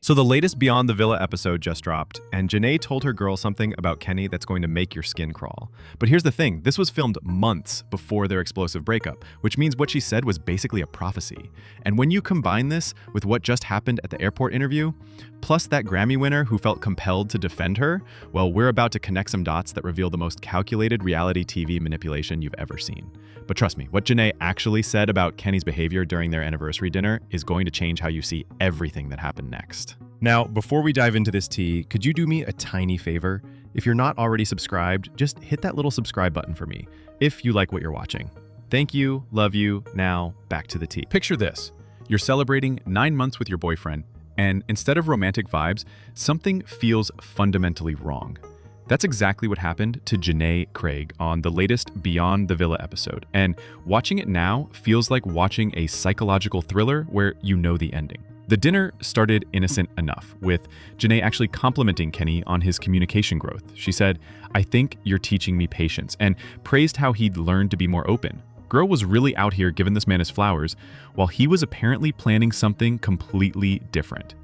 So the latest Beyond the Villa episode just dropped, and JaNa told her girl something about Kenny that's going to make your skin crawl. But here's the thing, this was filmed months before their explosive breakup, which means what she said was basically a prophecy. And when you combine this with what just happened at the airport interview, plus that Grammy winner who felt compelled to defend her, well, we're about to connect some dots that reveal the most calculated reality TV manipulation you've ever seen. But trust me, what JaNa actually said about Kenny's behavior during their anniversary dinner is going to change how you see everything that happened next. Now, before we dive into this tea, could you do me a tiny favor? If you're not already subscribed, just hit that little subscribe button for me, if you like what you're watching. Thank you, love you. Now, back to the tea. Picture this. You're celebrating 9 months with your boyfriend, and instead of romantic vibes, something feels fundamentally wrong. That's exactly what happened to JaNa Craig on the latest Beyond the Villa episode, and watching it now feels like watching a psychological thriller where you know the ending. The dinner started innocent enough, with JaNa actually complimenting Kenny on his communication growth. She said, "I think you're teaching me patience," and praised how he'd learned to be more open. Girl was really out here giving this man his flowers, while he was apparently planning something completely different.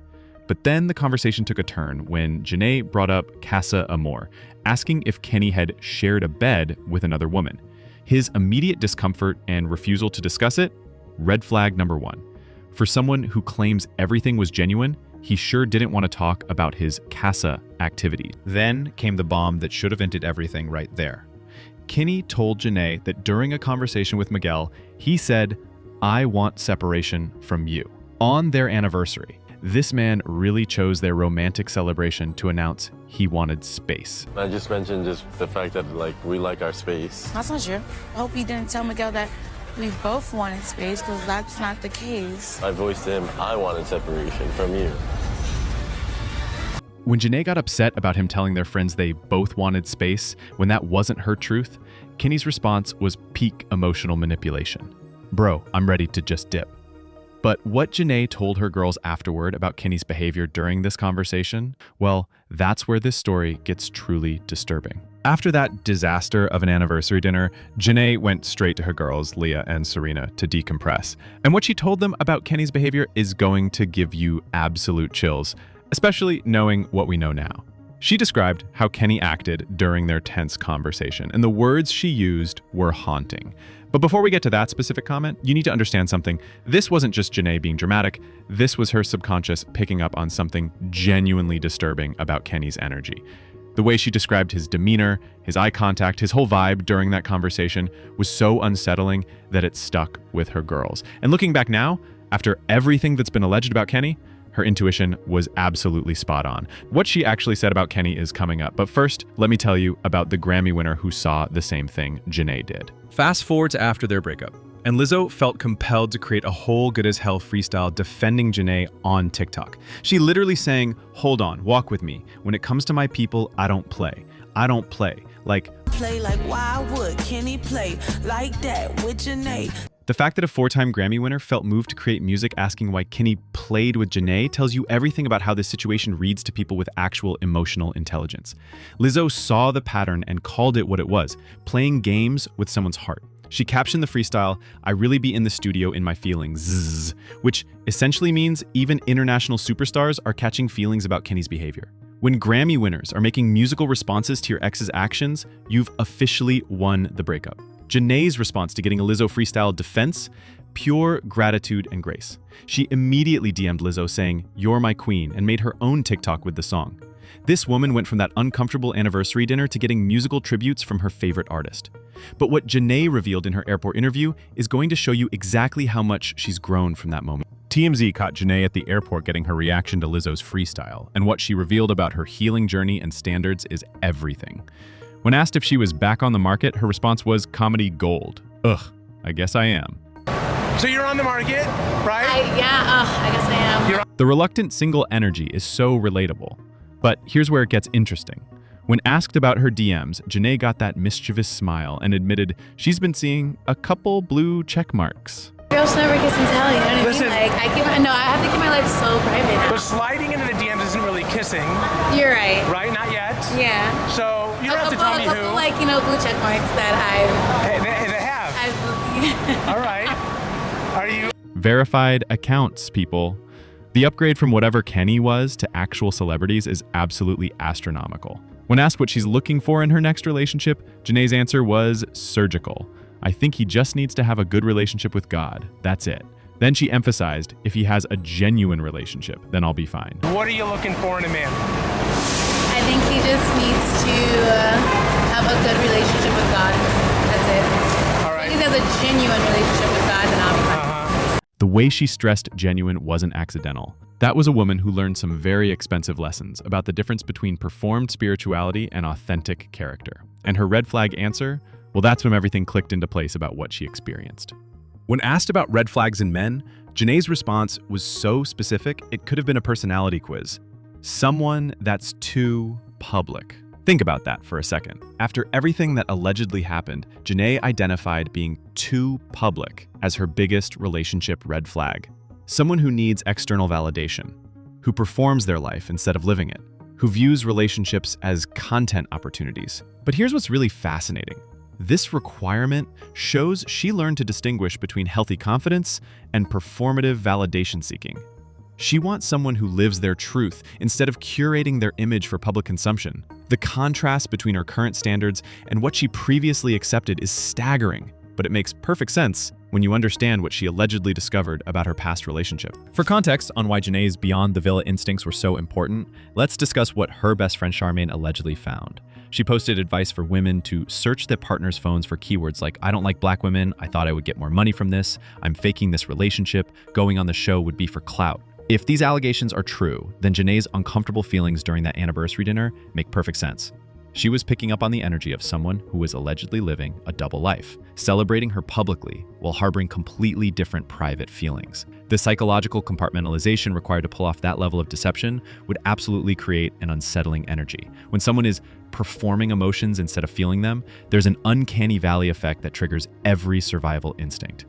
But then the conversation took a turn when JaNa brought up Casa Amor, asking if Kenny had shared a bed with another woman. His immediate discomfort and refusal to discuss it, red flag number 1. For someone who claims everything was genuine, he sure didn't want to talk about his Casa activity. Then came the bomb that should have ended everything right there. Kenny told JaNa that during a conversation with Miguel, he said, "I want separation from you," on their anniversary. This man really chose their romantic celebration to announce he wanted space. I just mentioned just the fact that we like our space. That's not true. I hope you didn't tell Miguel that we both wanted space, because that's not the case. I voiced to him I wanted separation from you. When JaNa got upset about him telling their friends they both wanted space when that wasn't her truth, Kenny's response was peak emotional manipulation. "Bro, I'm ready to just dip." But what JaNa told her girls afterward about Kenny's behavior during this conversation, well, that's where this story gets truly disturbing. After that disaster of an anniversary dinner, JaNa went straight to her girls, Leah and Serena, to decompress. And what she told them about Kenny's behavior is going to give you absolute chills, especially knowing what we know now. She described how Kenny acted during their tense conversation, and the words she used were haunting. But before we get to that specific comment, you need to understand something. This wasn't just JaNa being dramatic. This was her subconscious picking up on something genuinely disturbing about Kenny's energy. The way she described his demeanor, his eye contact, his whole vibe during that conversation was so unsettling that it stuck with her girls. And looking back now, after everything that's been alleged about Kenny, her intuition was absolutely spot on. What she actually said about Kenny is coming up, but first, let me tell you about the Grammy winner who saw the same thing JaNa did. Fast forward to after their breakup, and Lizzo felt compelled to create a whole Good As Hell freestyle defending JaNa on TikTok. She literally sang, "Hold on, walk with me. When it comes to my people, I don't play. I don't play. Play like why would Kenny play like that with JaNa?" The fact that a 4-time Grammy winner felt moved to create music asking why Kenny played with JaNa tells you everything about how this situation reads to people with actual emotional intelligence. Lizzo saw the pattern and called it what it was, playing games with someone's heart. She captioned the freestyle, "I really be in the studio in my feelings, zzz," which essentially means even international superstars are catching feelings about Kenny's behavior. When Grammy winners are making musical responses to your ex's actions, you've officially won the breakup. JaNa's response to getting a Lizzo freestyle defense, pure gratitude and grace. She immediately DM'd Lizzo saying, "You're my queen," and made her own TikTok with the song. This woman went from that uncomfortable anniversary dinner to getting musical tributes from her favorite artist. But what JaNa revealed in her airport interview is going to show you exactly how much she's grown from that moment. TMZ caught JaNa at the airport getting her reaction to Lizzo's freestyle, and what she revealed about her healing journey and standards is everything. When asked if she was back on the market, her response was comedy gold. Ugh, I guess I am. So you're on the market, right? I guess I am. The reluctant single energy is so relatable. But here's where it gets interesting. When asked about her DMs, JaNa got that mischievous smile and admitted she's been seeing a couple blue check marks. Girls never kiss and tell, you know what I mean? Listen. Like, I have to keep my life so private now. But sliding into the DMs isn't really kissing, You're right. right? Not yet. Yeah. So you don't have to tell me a couple, who. like, blue check marks that Hey, they have. All right. Are you? Verified accounts, people. The upgrade from whatever Kenny was to actual celebrities is absolutely astronomical. When asked what she's looking for in her next relationship, JaNa's answer was surgical. I think he just needs to have a good relationship with God. That's it. Then she emphasized, if he has a genuine relationship, then I'll be fine. What are you looking for in a man? I think he just needs to have a good relationship with God. That's it. All right. As long as he has a genuine relationship with God, then I'll be fine. The way she stressed genuine wasn't accidental. That was a woman who learned some very expensive lessons about the difference between performed spirituality and authentic character. And her red flag answer? Well, that's when everything clicked into place about what she experienced. When asked about red flags in men, JaNa's response was so specific, it could have been a personality quiz. Someone that's too public. Think about that for a second. After everything that allegedly happened, JaNa identified being too public as her biggest relationship red flag. Someone who needs external validation, who performs their life instead of living it, who views relationships as content opportunities. But here's what's really fascinating. This requirement shows she learned to distinguish between healthy confidence and performative validation seeking. She wants someone who lives their truth instead of curating their image for public consumption. The contrast between her current standards and what she previously accepted is staggering, but it makes perfect sense when you understand what she allegedly discovered about her past relationship. For context on why JaNa's beyond the villa instincts were so important, let's discuss what her best friend Charmaine allegedly found. She posted advice for women to search their partner's phones for keywords like, I don't like black women, I thought I would get more money from this, I'm faking this relationship, going on the show would be for clout. If these allegations are true, then JaNa's uncomfortable feelings during that anniversary dinner make perfect sense. She was picking up on the energy of someone who was allegedly living a double life, celebrating her publicly while harboring completely different private feelings. The psychological compartmentalization required to pull off that level of deception would absolutely create an unsettling energy. When someone is performing emotions instead of feeling them, there's an uncanny valley effect that triggers every survival instinct.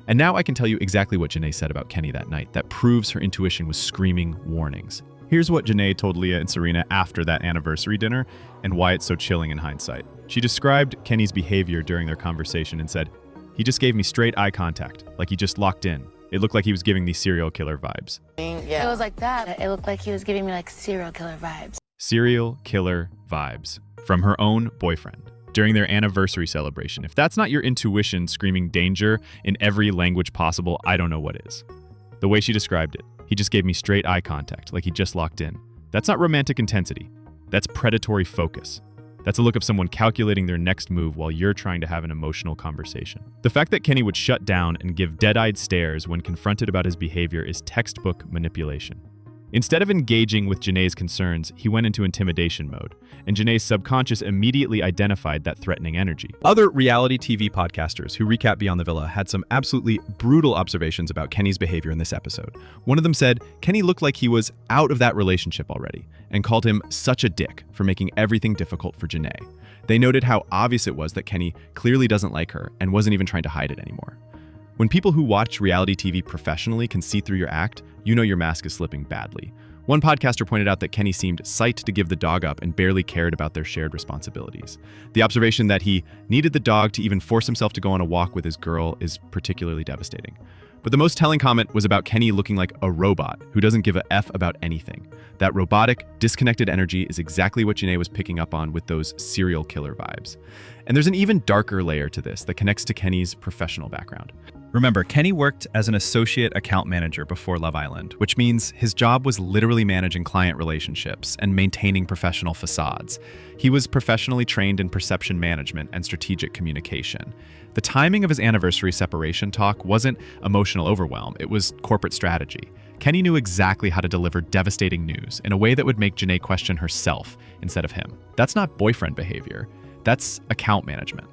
And now I can tell you exactly what JaNa said about Kenny that night that proves her intuition was screaming warnings. Here's what JaNa told Leah and Serena after that anniversary dinner and why it's so chilling in hindsight. She described Kenny's behavior during their conversation and said, he just gave me straight eye contact, like he just locked in. It looked like he was giving me serial killer vibes. Yeah. It was like that. It looked like he was giving me like serial killer vibes. Serial killer vibes from her own boyfriend during their anniversary celebration. If that's not your intuition screaming danger in every language possible, I don't know what is. The way she described it, he just gave me straight eye contact, like he just locked in. That's not romantic intensity. That's predatory focus. That's a look of someone calculating their next move while you're trying to have an emotional conversation. The fact that Kenny would shut down and give dead-eyed stares when confronted about his behavior is textbook manipulation. Instead of engaging with JaNa's concerns, he went into intimidation mode, and JaNa's subconscious immediately identified that threatening energy. Other reality TV podcasters who recap Beyond the Villa had some absolutely brutal observations about Kenny's behavior in this episode. One of them said Kenny looked like he was out of that relationship already, and called him such a dick for making everything difficult for JaNa. They noted how obvious it was that Kenny clearly doesn't like her and wasn't even trying to hide it anymore. When people who watch reality TV professionally can see through your act, you know your mask is slipping badly. One podcaster pointed out that Kenny seemed psyched to give the dog up and barely cared about their shared responsibilities. The observation that he needed the dog to even force himself to go on a walk with his girl is particularly devastating. But the most telling comment was about Kenny looking like a robot who doesn't give a F about anything. That robotic, disconnected energy is exactly what JaNa was picking up on with those serial killer vibes. And there's an even darker layer to this that connects to Kenny's professional background. Remember, Kenny worked as an associate account manager before Love Island, which means his job was literally managing client relationships and maintaining professional facades. He was professionally trained in perception management and strategic communication. The timing of his anniversary separation talk wasn't emotional overwhelm, it was corporate strategy. Kenny knew exactly how to deliver devastating news in a way that would make JaNa question herself instead of him. That's not boyfriend behavior, that's account management.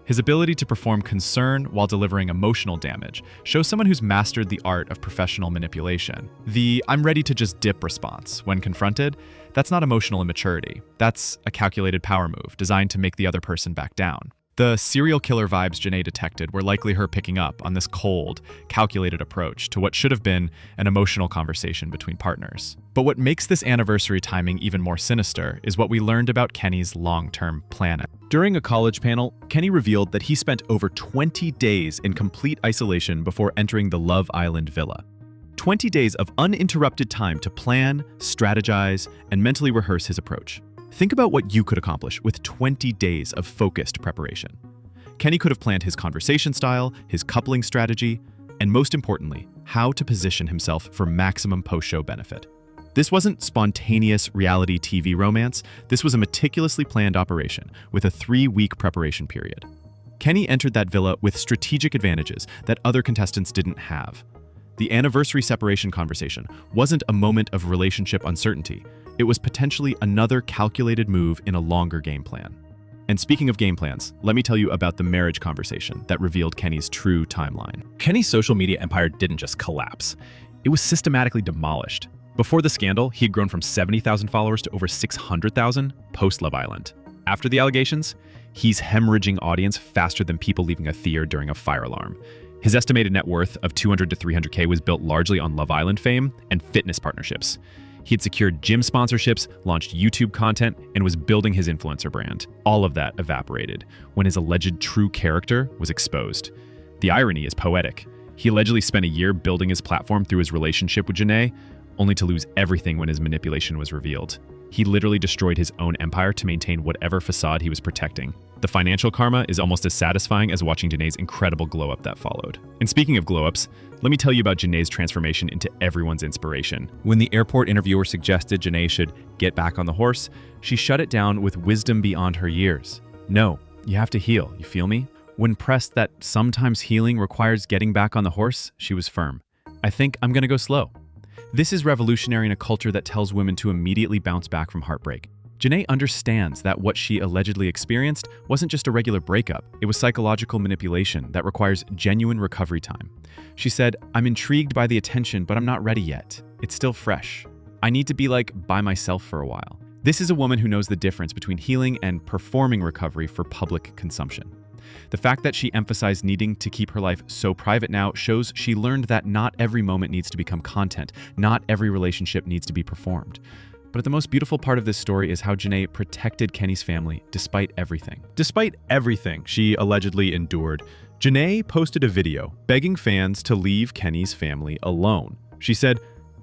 His ability to perform concern while delivering emotional damage shows someone who's mastered the art of professional manipulation. The "I'm ready to just dip" response when confronted, that's not emotional immaturity. That's a calculated power move designed to make the other person back down. The serial killer vibes JaNa detected were likely her picking up on this cold, calculated approach to what should have been an emotional conversation between partners. But what makes this anniversary timing even more sinister is what we learned about Kenny's long-term plan. During a college panel, Kenny revealed that he spent over 20 days in complete isolation before entering the Love Island villa. 20 days of uninterrupted time to plan, strategize, and mentally rehearse his approach. Think about what you could accomplish with 20 days of focused preparation. Kenny could have planned his conversation style, his coupling strategy, and most importantly, how to position himself for maximum post-show benefit. This wasn't spontaneous reality TV romance. This was a meticulously planned operation with a 3-week preparation period. Kenny entered that villa with strategic advantages that other contestants didn't have. The anniversary separation conversation wasn't a moment of relationship uncertainty. It was potentially another calculated move in a longer game plan. And speaking of game plans, let me tell you about the marriage conversation that revealed Kenny's true timeline. Kenny's social media empire didn't just collapse. It was systematically demolished. Before the scandal, he had grown from 70,000 followers to over 600,000 post-Love Island. After the allegations, he's hemorrhaging audience faster than people leaving a theater during a fire alarm. His estimated net worth of 200 to 300K was built largely on Love Island fame and fitness partnerships. He had secured gym sponsorships, launched YouTube content, and was building his influencer brand. All of that evaporated when his alleged true character was exposed. The irony is poetic. He allegedly spent a year building his platform through his relationship with JaNa, only to lose everything when his manipulation was revealed. He literally destroyed his own empire to maintain whatever facade he was protecting. The financial karma is almost as satisfying as watching JaNa's incredible glow-up that followed. And speaking of glow-ups, let me tell you about JaNa's transformation into everyone's inspiration. When the airport interviewer suggested JaNa should get back on the horse, she shut it down with wisdom beyond her years. No, you have to heal, you feel me? When pressed that sometimes healing requires getting back on the horse, she was firm. I think I'm gonna go slow. This is revolutionary in a culture that tells women to immediately bounce back from heartbreak. JaNa understands that what she allegedly experienced wasn't just a regular breakup. It was psychological manipulation that requires genuine recovery time. She said, "I'm intrigued by the attention, but I'm not ready yet. It's still fresh. I need to be by myself for a while." This is a woman who knows the difference between healing and performing recovery for public consumption. The fact that she emphasized needing to keep her life so private now shows she learned that not every moment needs to become content. Not every relationship needs to be performed. But the most beautiful part of this story is how JaNa protected Kenny's family despite everything. Despite everything she allegedly endured, JaNa posted a video begging fans to leave Kenny's family alone. She said,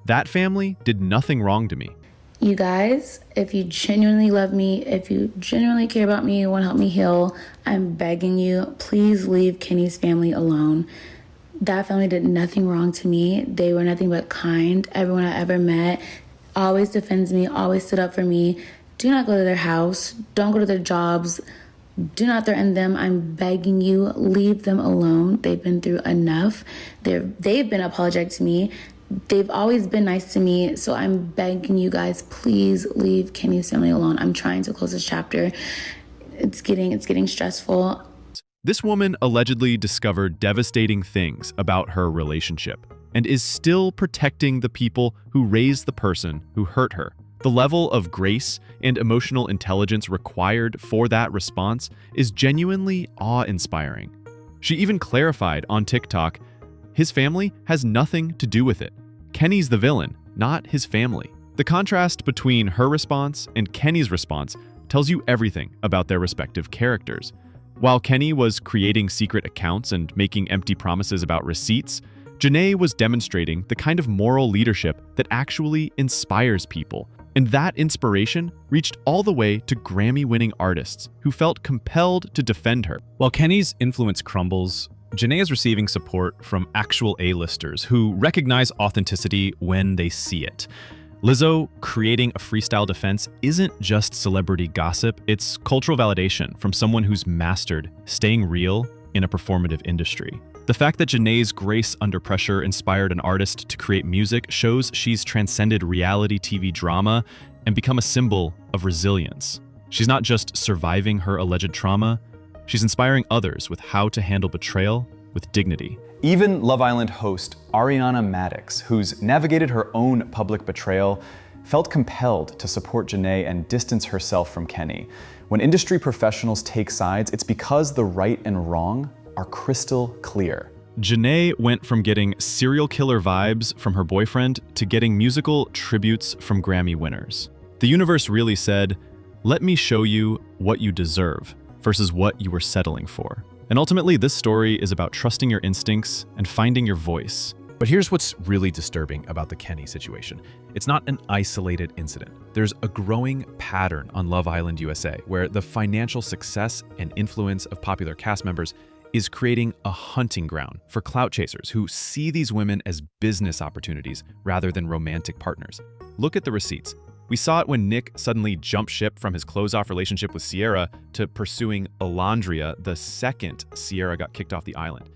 "That family did nothing wrong to me. You guys, if you genuinely love me, if you genuinely care about me, you want to help me heal, I'm begging you, please leave Kenny's family alone. That family did nothing wrong to me. They were nothing but kind. Everyone I ever met always defends me, always stood up for me. Do not go to their house. Don't go to their jobs. Do not threaten them. I'm begging you, leave them alone. They've been through enough. They've been apologetic to me. They've always been nice to me, so I'm begging you guys, please leave Kenny's family alone. I'm trying to close this chapter. It's getting stressful." This woman allegedly discovered devastating things about her relationship and is still protecting the people who raised the person who hurt her. The level of grace and emotional intelligence required for that response is genuinely awe-inspiring. She even clarified on TikTok, his family has nothing to do with it. Kenny's the villain, not his family. The contrast between her response and Kenny's response tells you everything about their respective characters. While Kenny was creating secret accounts and making empty promises about receipts, JaNa was demonstrating the kind of moral leadership that actually inspires people. And that inspiration reached all the way to Grammy-winning artists who felt compelled to defend her. While Kenny's influence crumbles, JaNa is receiving support from actual A-listers who recognize authenticity when they see it. Lizzo creating a freestyle defense isn't just celebrity gossip, it's cultural validation from someone who's mastered staying real in a performative industry. The fact that JaNa's grace under pressure inspired an artist to create music shows she's transcended reality TV drama and become a symbol of resilience. She's not just surviving her alleged trauma, she's inspiring others with how to handle betrayal with dignity. Even Love Island host Ariana Madix, who's navigated her own public betrayal, felt compelled to support JaNa and distance herself from Kenny. When industry professionals take sides, it's because the right and wrong are crystal clear. JaNa went from getting serial killer vibes from her boyfriend to getting musical tributes from Grammy winners. The universe really said, "Let me show you what you deserve versus what you were settling for." And ultimately, this story is about trusting your instincts and finding your voice. But here's what's really disturbing about the Kenny situation. It's not an isolated incident. There's a growing pattern on Love Island USA where the financial success and influence of popular cast members is creating a hunting ground for clout chasers who see these women as business opportunities rather than romantic partners. Look at the receipts. We saw it when Nick suddenly jumped ship from his closed-off relationship with Sierra to pursuing Alondria the second Sierra got kicked off the island.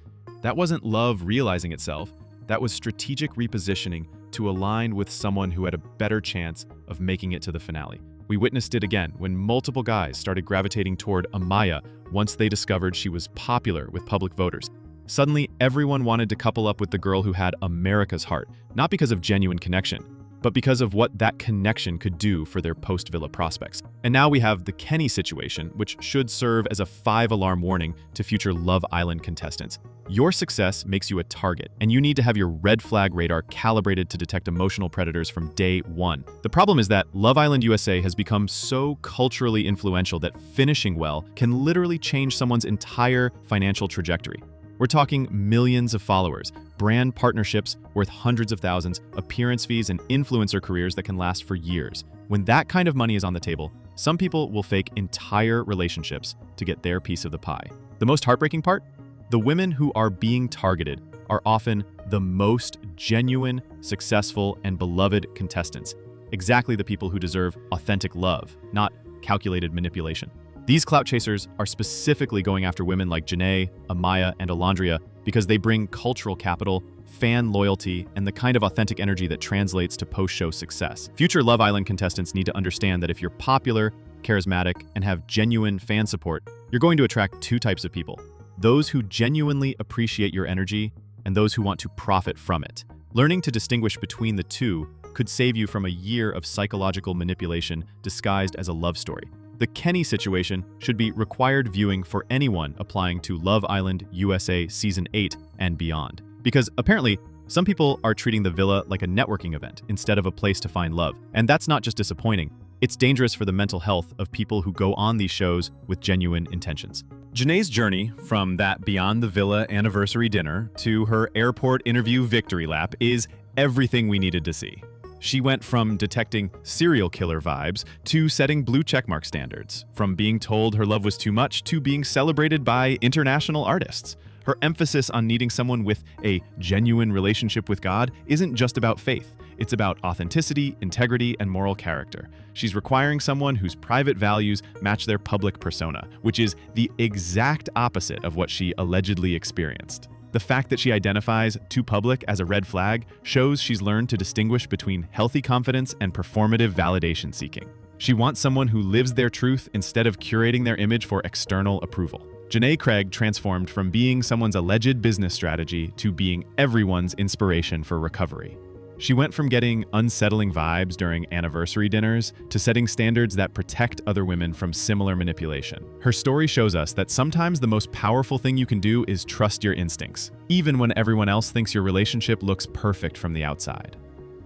That wasn't love realizing itself. That was strategic repositioning to align with someone who had a better chance of making it to the finale. We witnessed it again when multiple guys started gravitating toward Amaya once they discovered she was popular with public voters. Suddenly, everyone wanted to couple up with the girl who had America's heart, not because of genuine connection, but because of what that connection could do for their post-Villa prospects. And now we have the Kenny situation, which should serve as a 5-alarm warning to future Love Island contestants. Your success makes you a target, and you need to have your red flag radar calibrated to detect emotional predators from day one. The problem is that Love Island USA has become so culturally influential that finishing well can literally change someone's entire financial trajectory. We're talking millions of followers, brand partnerships worth hundreds of thousands, appearance fees, and influencer careers that can last for years. When that kind of money is on the table, some people will fake entire relationships to get their piece of the pie. The most heartbreaking part? The women who are being targeted are often the most genuine, successful, and beloved contestants. Exactly the people who deserve authentic love, not calculated manipulation. These clout chasers are specifically going after women like JaNa, Amaya, and Alondria because they bring cultural capital, fan loyalty, and the kind of authentic energy that translates to post-show success. Future Love Island contestants need to understand that if you're popular, charismatic, and have genuine fan support, you're going to attract two types of people: those who genuinely appreciate your energy and those who want to profit from it. Learning to distinguish between the two could save you from a year of psychological manipulation disguised as a love story. The Kenny situation should be required viewing for anyone applying to Love Island USA Season 8 and beyond. Because apparently, some people are treating the villa like a networking event instead of a place to find love. And that's not just disappointing, it's dangerous for the mental health of people who go on these shows with genuine intentions. JaNa's journey from that Beyond the Villa anniversary dinner to her airport interview victory lap is everything we needed to see. She went from detecting serial killer vibes to setting blue checkmark standards, from being told her love was too much to being celebrated by international artists. Her emphasis on needing someone with a genuine relationship with God isn't just about faith. It's about authenticity, integrity, and moral character. She's requiring someone whose private values match their public persona, which is the exact opposite of what she allegedly experienced. The fact that she identifies too public as a red flag shows she's learned to distinguish between healthy confidence and performative validation seeking. She wants someone who lives their truth instead of curating their image for external approval. JaNa Craig transformed from being someone's alleged business strategy to being everyone's inspiration for recovery. She went from getting unsettling vibes during anniversary dinners to setting standards that protect other women from similar manipulation. Her story shows us that sometimes the most powerful thing you can do is trust your instincts, even when everyone else thinks your relationship looks perfect from the outside.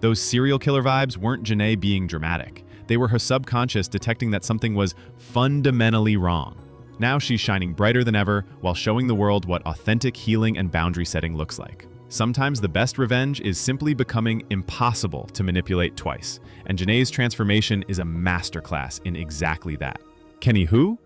Those serial killer vibes weren't JaNa being dramatic. They were her subconscious detecting that something was fundamentally wrong. Now she's shining brighter than ever while showing the world what authentic healing and boundary setting looks like. Sometimes the best revenge is simply becoming impossible to manipulate twice, and JaNa's transformation is a masterclass in exactly that. Kenny who?